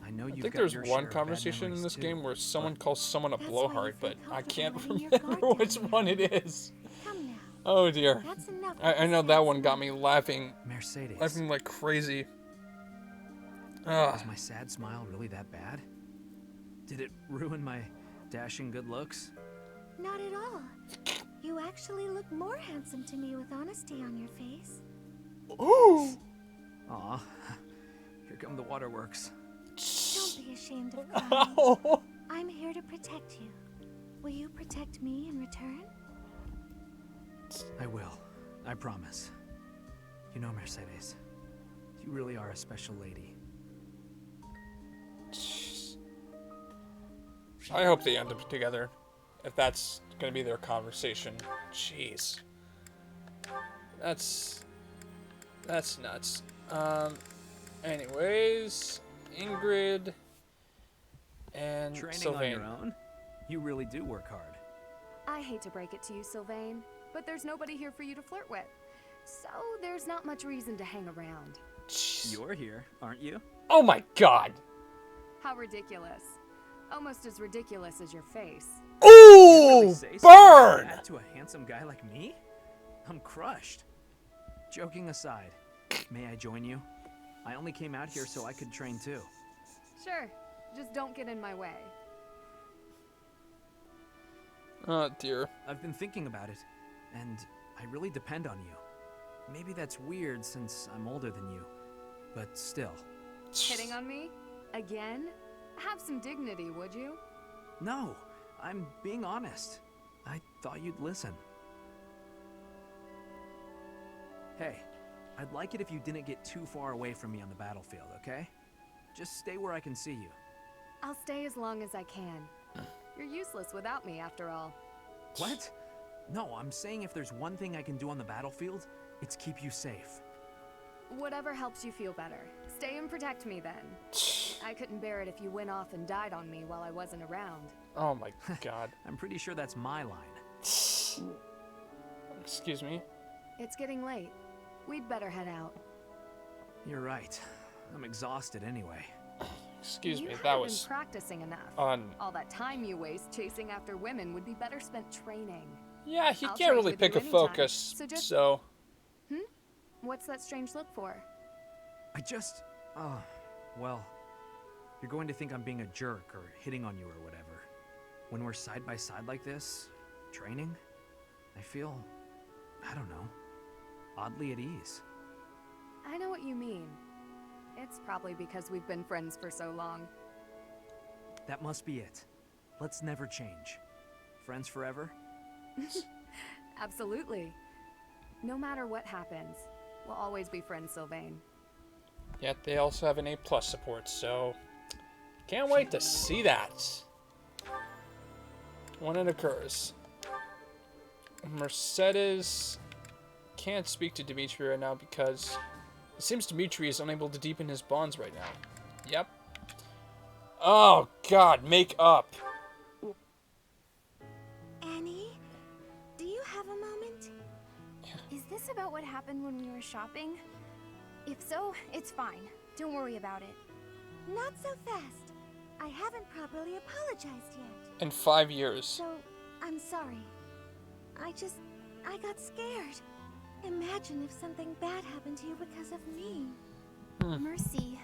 I know I you've think got there's your one share of bad conversation in memories this too, game where someone but calls someone a That's why blowhard, you feel but I can't comfortable letting your remember guard which down one now. it is. Come now. Oh dear. That's enough. I know that one got me laughing Mercedes, like crazy. was my sad smile really that bad? Did it ruin my dashing good looks? Not at all. You actually look more handsome to me with honesty on your face. Ooh. Aw, here come the waterworks. Don't be ashamed of crying. I'm here to protect you. Will you protect me in return? I will. I promise. You know, Mercedes, you really are a special lady. I hope they end up together. If that's gonna be their conversation. Jeez. That's nuts. Anyways, Ingrid and Training Sylvain. on your own? You really do work hard. I hate to break it to you, Sylvain, but there's nobody here for you to flirt with. So there's not much reason to hang around. You're here, aren't you? Oh my god! How ridiculous. Almost as ridiculous as your face. Ooh! Really say something Burn! like that to a handsome guy like me? I'm crushed. Joking aside, may I join you? I only came out here so I could train too. Sure, just don't get in my way. Oh dear. I've been thinking about it, and I really depend on you. Maybe that's weird since I'm older than you, but still. Hitting on me? Again? Have some dignity, would you? No, I'm being honest. I thought you'd listen. Hey, I'd like it if you didn't get too far away from me on the battlefield, okay? Just stay where I can see you. I'll stay as long as I can. You're useless without me, after all. What? No, I'm saying if there's one thing I can do on the battlefield, it's keep you safe. Whatever helps you feel better. Stay and protect me, then. I couldn't bear it if you went off and died on me while I wasn't around. Oh my god. I'm pretty sure that's my line. Excuse me? It's getting late. We'd better head out. You're right. I'm exhausted anyway. Excuse me, You that haven't was been practicing enough. on. All that time you waste chasing after women would be better spent training. Yeah, he I'll can't trade really with pick you a anytime, focus, so just- so. What's that strange look for? I just... well... You're going to think I'm being a jerk or hitting on you or whatever. When we're side by side like this, training, I feel... I don't know. Oddly at ease. I know what you mean. It's probably because we've been friends for so long. That must be it. Let's never change. Friends forever? Absolutely. No matter what happens, we'll always be friends, Sylvain. Yet they also have an A+ support, so can't wait to see that when it occurs. Mercedes can't speak to Dimitri right now because it seems Dimitri is unable to deepen his bonds right now. Yep. Oh god, make up. Annie, do you have a moment? Is this about what happened when we were shopping? If so, it's fine. Don't worry about it. Not so fast. I haven't properly apologized yet. In 5 years. So, I'm sorry. I got scared. Imagine if something bad happened to you because of me. Mercy.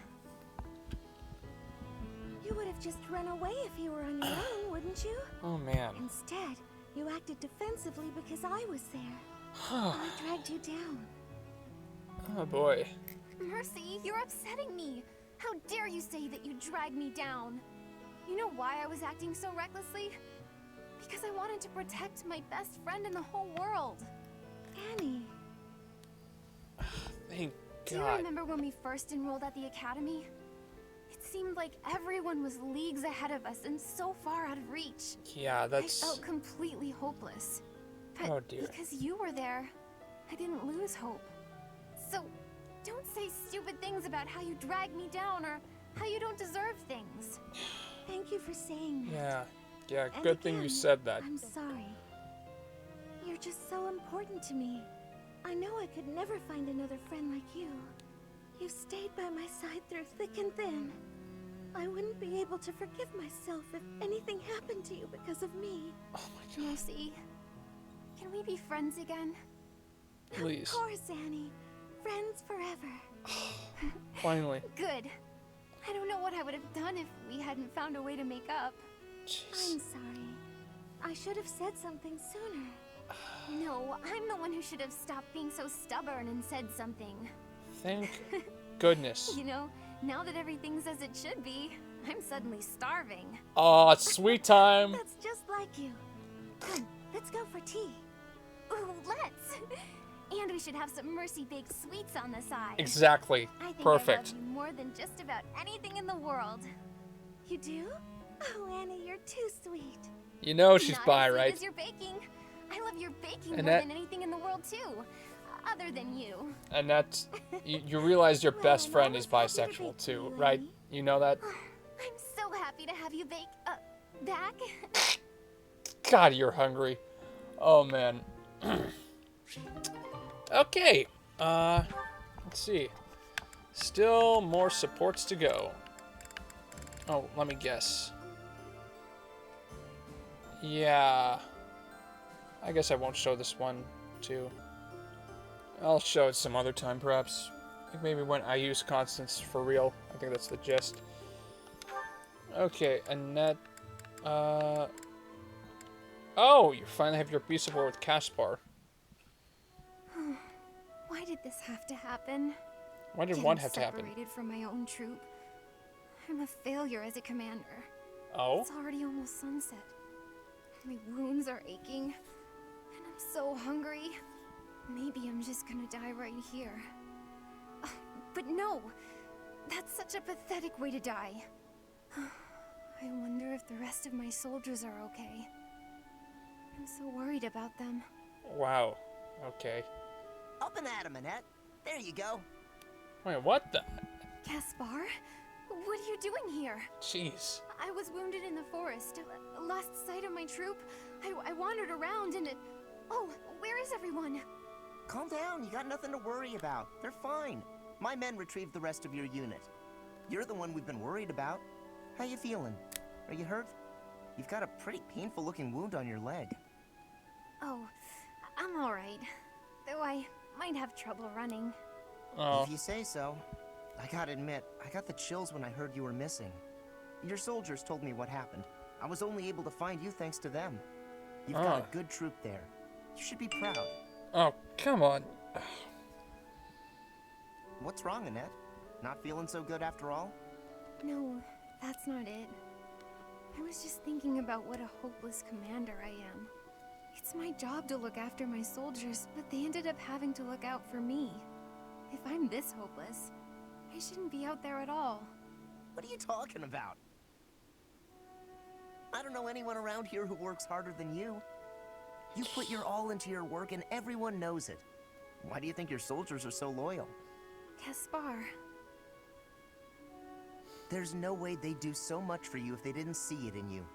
You would have just run away if you were on your own, wouldn't you? Oh man. Instead, you acted defensively because I was there. I dragged you down. Oh boy. Mercy, you're upsetting me. How dare you say that you dragged me down? You know why I was acting so recklessly? Because I wanted to protect my best friend in the whole world. Annie. Thank Do you God. remember when we first enrolled at the academy? It seemed like everyone was leagues ahead of us and so far out of reach. Yeah, that's... I felt completely hopeless. But Oh, dear. because you were there, I didn't lose hope. So, don't say stupid things about how you drag me down or how you don't deserve things. Thank you for saying that. Yeah. Yeah, And good thing you again, said that. I'm sorry. You're just so important to me. I know I could never find another friend like you. You've stayed by my side through thick and thin. I wouldn't be able to forgive myself if anything happened to you because of me. Oh my God. Lucy, can we be friends again? Please. Of course, Annie. Friends forever. Finally. Good. I don't know what I would have done if we hadn't found a way to make up. Jeez. I'm sorry. I should have said something sooner. No, I'm the one who should have stopped being so stubborn and said something. Thank goodness. You know, now that everything's as it should be, I'm suddenly starving. Oh, sweet time. That's just like you. Come, let's go for tea. Ooh, let's! And we should have some Mercy-baked sweets on the side. Exactly. I think Perfect. I love you more than just about anything in the world. You do? Oh, Annie, you're too sweet. You know she's Not bi, as sweet right? as your baking. I love your baking And more that- than anything in the world too, other than you. And that's... You realize your Well, best I'm friend always is happy to bisexual bake for too, you, right? Annie. You know that? I'm so happy to have you bake, back. God, you're hungry. Oh, man. Okay. Let's see. Still more supports to go. Oh, let me guess. Yeah. I guess I won't show this one, too. I'll show it some other time, perhaps. Like maybe when I use constants for real. I think that's the gist. Okay, Annette. Oh, you finally have your piece of war with Caspar. Why did this have to happen? Why did Getting one have to happen? separated from my own troop. I'm a failure as a commander. Oh? It's already almost sunset. My wounds are aching, and I'm so hungry. Maybe I'm just gonna die right here. But no! That's such a pathetic way to die. I wonder if the rest of my soldiers are okay. I'm so worried about them. Wow. Okay. Up and at 'em, Annette. There you go. Wait, what the? Caspar? What are you doing here? Jeez. I was wounded in the forest. Lost sight of my troop. I wandered around and oh, where is everyone? Calm down. You got nothing to worry about. They're fine. My men retrieved the rest of your unit. You're the one we've been worried about. How you feeling? Are you hurt? You've got a pretty painful-looking wound on your leg. Oh, I'm alright. Though I might have trouble running. Oh. If you say so. I gotta admit, I got the chills when I heard you were missing. Your soldiers told me what happened. I was only able to find you thanks to them. You've got a good troop there. You should be proud. Oh, come on. What's wrong, Annette? Not feeling so good after all? No, that's not it. I was just thinking about what a hopeless commander I am. It's my job to look after my soldiers, but they ended up having to look out for me. If I'm this hopeless, I shouldn't be out there at all. What are you talking about? I don't know anyone around here who works harder than you. You put your all into your work and everyone knows it. Why do you think your soldiers are so loyal? Caspar. There's no way they'd do so much for you if they didn't see it in you.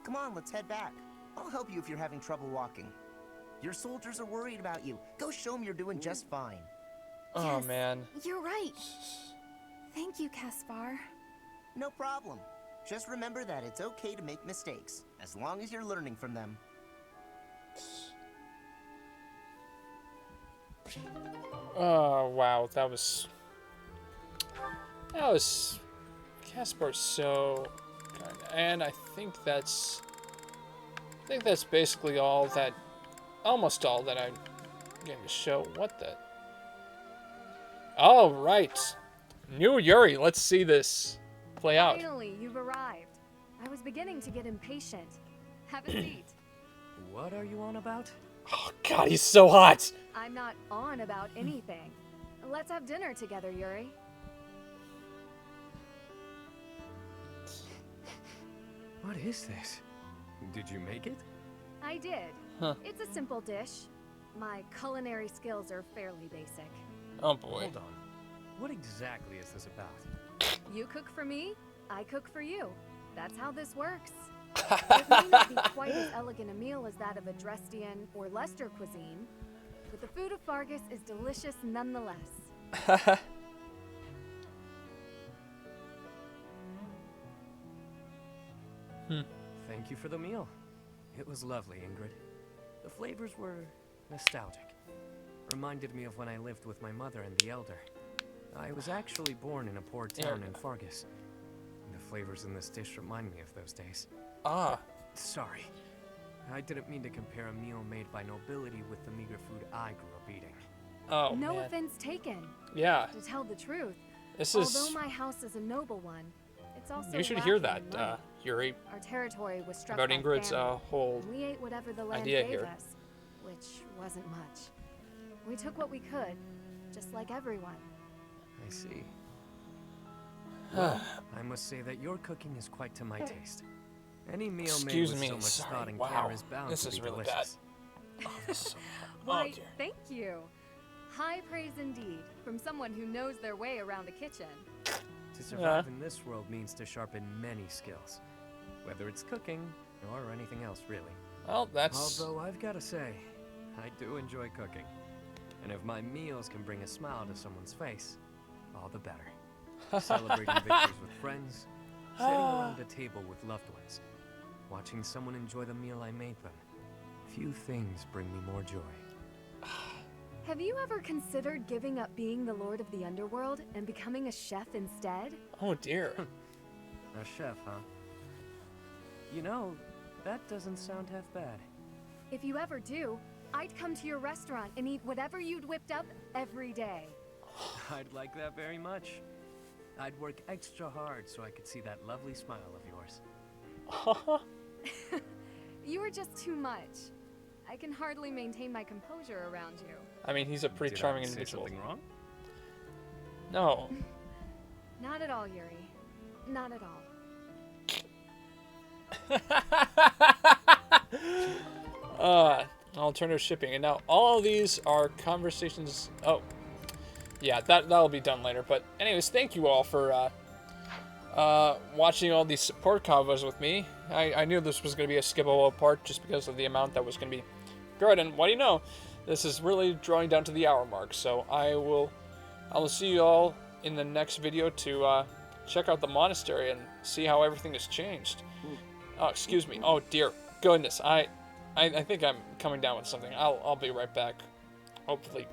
Come on, let's head back. I'll help you if you're having trouble walking. Your soldiers are worried about you. Go show them you're doing just fine. Oh, Yes, man. You're right. Thank you, Caspar. No problem. Just remember that it's okay to make mistakes, as long as you're learning from them. Oh, wow. That was... Caspar's so kind. And I think that's basically all that... Almost all that I'm going to show. What the... Oh, right. New Yuri. Let's see this play out. Finally, you've arrived. I was beginning to get impatient. Have a seat. What are you on about? Oh god, he's so hot! I'm not on about anything. Let's have dinner together, Yuri. What is this? Did you make it? I did. Huh. It's a simple dish. My culinary skills are fairly basic. Oh boy. Hold on. What exactly is this about? You cook for me, I cook for you. That's how this works. It may not be quite as elegant a meal as that of a Dresdian or Leicester cuisine, but the food of Fargus is delicious nonetheless. Thank you for the meal. It was lovely, Ingrid. The flavors were nostalgic. Reminded me of when I lived with my mother and the Elder. I was actually born in a poor town in Fargus. The flavors in this dish remind me of those days. Ah. Sorry. I didn't mean to compare a meal made by nobility with the meager food I grew up eating. Oh, no man. offense taken. Yeah. To tell the truth, This although is... my house is a noble one, it's also You should hear lacking that, in money. Yuri. Our territory was struck About by Ingrid's famine, whole and we ate whatever the land idea gave here. us, which wasn't much. We took what we could, just like everyone. I see. Well, I must say that your cooking is quite to my taste. Any meal Excuse made with me, so much sorry. thought and Wow. care is bound This to is be really delicious. bad. Oh, this is so bad. Why, Oh, dear. thank you. High praise indeed, from someone who knows their way around a kitchen. To survive in this world means to sharpen many skills, whether it's cooking or anything else, really. Well, that's... Although I've got to say, I do enjoy cooking. And if my meals can bring a smile to someone's face, all the better. Celebrating victories with friends, sitting around a table with loved ones, watching someone enjoy the meal I made them. Few things bring me more joy. Have you ever considered giving up being the Lord of the Underworld and becoming a chef instead? Oh, dear. A chef, huh? You know, that doesn't sound half bad. If you ever do, I'd come to your restaurant and eat whatever you'd whipped up every day. I'd like that very much. I'd work extra hard so I could see that lovely smile of yours. You are just too much. I can hardly maintain my composure around you. I mean, he's a pretty Did charming I say individual. something wrong? No. Not at all, Yuri. Not at all. Alternative shipping. And now all of these are conversations... Oh. Yeah, that'll be done later. But anyways, thank you all for watching all these support convos with me. I knew this was going to be a skippable part just because of the amount that was going to be good. And what do you know? This is really drawing down to the hour mark. So I will see you all in the next video to check out the monastery and see how everything has changed. Oh, excuse me. Oh, dear goodness. I think I'm coming down with something. I'll be right back. Hopefully